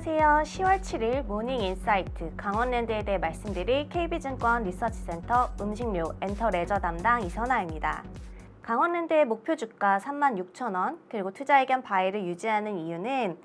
안녕하세요. 10월 7일 모닝 인사이트 강원랜드에 대해 말씀드릴 KB증권 리서치센터 음식료 엔터레저 담당 이선아입니다. 강원랜드의 목표 주가 36,000원, 그리고 투자 의견 바이를 유지하는 이유는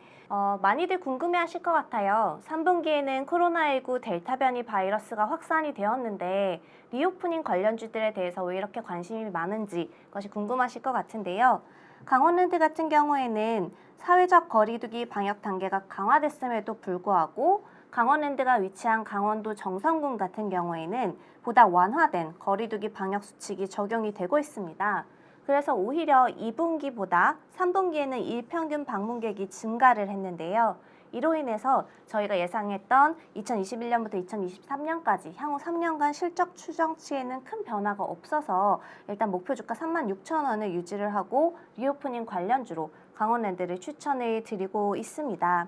많이들 궁금해하실 것 같아요. 3분기에는 코로나19 델타 변이 바이러스가 확산이 되었는데 리오프닝 관련주들에 대해서 왜 이렇게 관심이 많은지 그것이 궁금하실 것 같은데요. 강원랜드 같은 경우에는 사회적 거리두기 방역 단계가 강화됐음에도 불구하고 강원랜드가 위치한 강원도 정선군 같은 경우에는 보다 완화된 거리두기 방역 수칙이 적용이 되고 있습니다. 그래서 오히려 2분기보다 3분기에는 일평균 방문객이 증가를 했는데요. 이로 인해서 저희가 예상했던 2021년부터 2023년까지 향후 3년간 실적 추정치에는 큰 변화가 없어서 일단 목표 주가 36,000원을 유지를 하고 리오프닝 관련주로 강원랜드를 추천을 드리고 있습니다.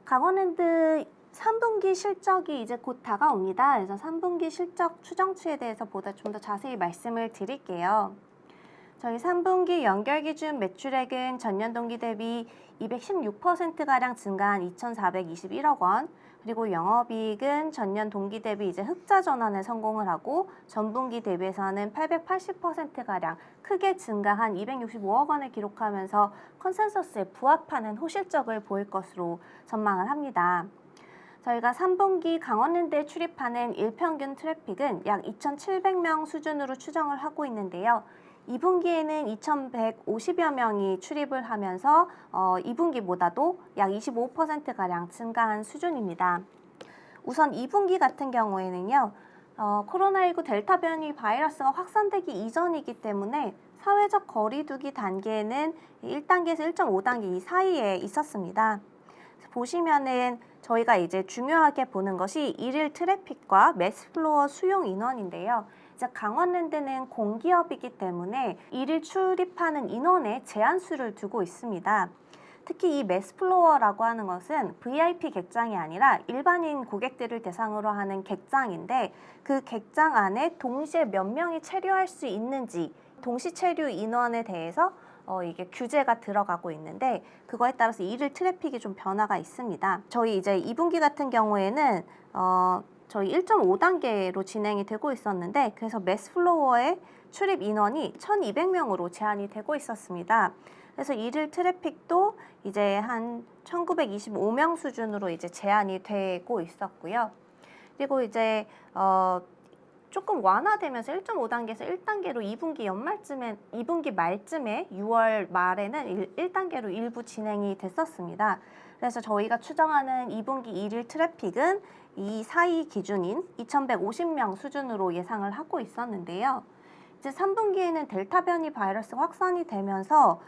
강원랜드 3분기 실적이 이제 곧 다가옵니다. 그래서 3분기 실적 추정치에 대해서 보다 좀 더 자세히 말씀을 드릴게요. 저희 3분기 연결 기준 매출액은 전년 동기 대비 216%가량 증가한 2,421억 원, 그리고 영업이익은 전년 동기 대비 이제 흑자 전환에 성공을 하고 전분기 대비해서는 880%가량 크게 증가한 265억 원을 기록하면서 컨센서스에 부합하는 호실적을 보일 것으로 전망을 합니다. 저희가 3분기 강원랜드에 출입하는 일평균 트래픽은 약 2,700명 수준으로 추정을 하고 있는데요. 2분기에는 2,150여 명이 출입을 하면서 2분기보다도 약 25%가량 증가한 수준입니다. 우선 2분기 같은 경우에는요. 코로나19 델타 변이 바이러스가 확산되기 이전이기 때문에 사회적 거리두기 단계는 1단계에서 1.5단계 이 사이에 있었습니다. 보시면은 저희가 이제 중요하게 보는 것이 일일 트래픽과 매스플로어 수용 인원인데요. 이제 강원랜드는 공기업이기 때문에 일일 출입하는 인원에 제한수를 두고 있습니다. 특히 이 매스플로어라고 하는 것은 VIP 객장이 아니라 일반인 고객들을 대상으로 하는 객장인데 그 객장 안에 동시에 몇 명이 체류할 수 있는지 동시 체류 인원에 대해서 이게 규제가 들어가고 있는데 그거에 따라서 일일 트래픽이 좀 변화가 있습니다. 저희 이제 2분기 같은 경우에는 저희 1.5단계로 진행이 되고 있었는데 그래서 매스플로어의 출입 인원이 1,200명으로 제한이 되고 있었습니다. 그래서 일일 트래픽도 이제 한 1,925명 수준으로 이제 제한이 되고 있었고요. 그리고 이제 조금 완화되면서 1.5단계에서 1단계로 2분기 말쯤에 6월 말에는 1단계로 일부 진행이 됐었습니다. 그래서 저희가 추정하는 2분기 일일 트래픽은 이 사이 기준인 2,150명 수준으로 예상을 하고 있었는데요. 이제 3분기에는 델타 변이 바이러스 확산이 되면서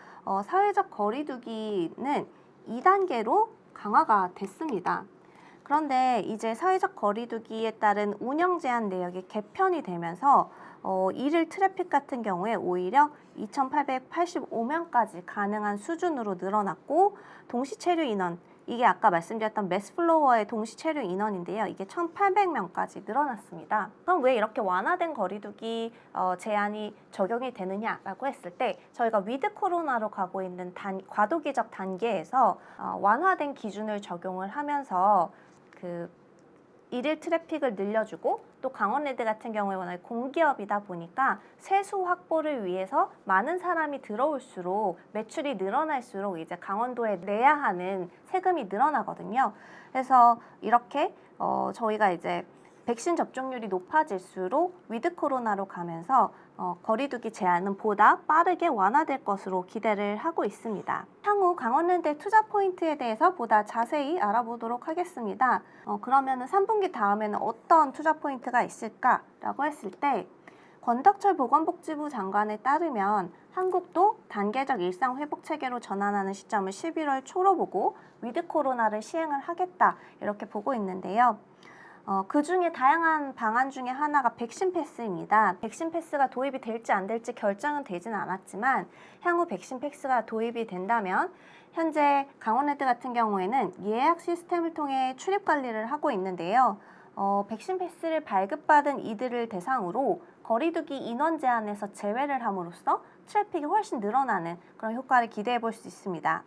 사회적 거리두기는 2단계로 강화가 됐습니다. 그런데 이제 사회적 거리두기에 따른 운영 제한 내역이 개편이 되면서 일일 트래픽 같은 경우에 오히려 2,885명까지 가능한 수준으로 늘어났고 동시 체류 인원, 이게 아까 말씀드렸던 매스플로어의 동시 체류 인원인데요. 이게 1,800명까지 늘어났습니다. 그럼 왜 이렇게 완화된 거리두기 제한이 적용이 되느냐라고 했을 때 저희가 위드 코로나로 가고 있는 과도기적 단계에서 완화된 기준을 적용을 하면서 그 일일 트래픽을 늘려주고 또 강원랜드 같은 경우에 워낙 공기업이다 보니까 세수 확보를 위해서 많은 사람이 들어올수록 매출이 늘어날수록 이제 강원도에 내야 하는 세금이 늘어나거든요. 그래서 이렇게 저희가 이제 백신 접종률이 높아질수록 위드 코로나로 가면서 거리두기 제한은 보다 빠르게 완화될 것으로 기대를 하고 있습니다. 향후 강원랜드의 투자 포인트에 대해서 보다 자세히 알아보도록 하겠습니다. 그러면은 3분기 다음에는 어떤 투자 포인트가 있을까라고 했을 때 권덕철 보건복지부 장관에 따르면 한국도 단계적 일상 회복 체계로 전환하는 시점을 11월 초로 보고 위드 코로나를 시행을 하겠다 이렇게 보고 있는데요. 그 중에 다양한 방안 중에 하나가 백신 패스입니다. 백신 패스가 도입이 될지 안 될지 결정은 되진 않았지만 향후 백신 패스가 도입이 된다면 현재 강원랜드 같은 경우에는 예약 시스템을 통해 출입 관리를 하고 있는데요. 백신 패스를 발급받은 이들을 대상으로 거리두기 인원 제한에서 제외를 함으로써 트래픽이 훨씬 늘어나는 그런 효과를 기대해 볼 수 있습니다.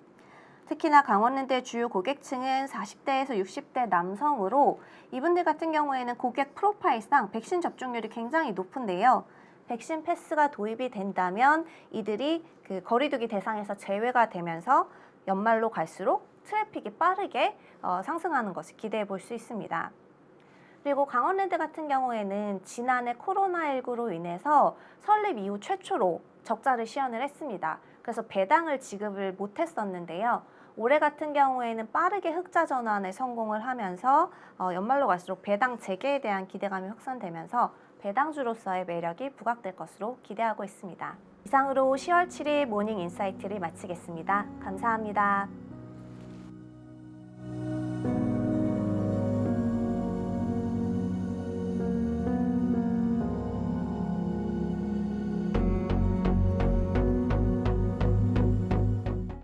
특히나 강원랜드의 주요 고객층은 40대에서 60대 남성으로 이분들 같은 경우에는 고객 프로파일상 백신 접종률이 굉장히 높은데요. 백신 패스가 도입이 된다면 이들이 그 거리두기 대상에서 제외가 되면서 연말로 갈수록 트래픽이 빠르게 상승하는 것을 기대해 볼 수 있습니다. 그리고 강원랜드 같은 경우에는 지난해 코로나19로 인해서 설립 이후 최초로 적자를 시현을 했습니다. 그래서 배당을 지급을 못했었는데요. 올해 같은 경우에는 빠르게 흑자 전환에 성공을 하면서 연말로 갈수록 배당 재개에 대한 기대감이 확산되면서 배당주로서의 매력이 부각될 것으로 기대하고 있습니다. 이상으로 10월 7일 모닝 인사이트를 마치겠습니다. 감사합니다.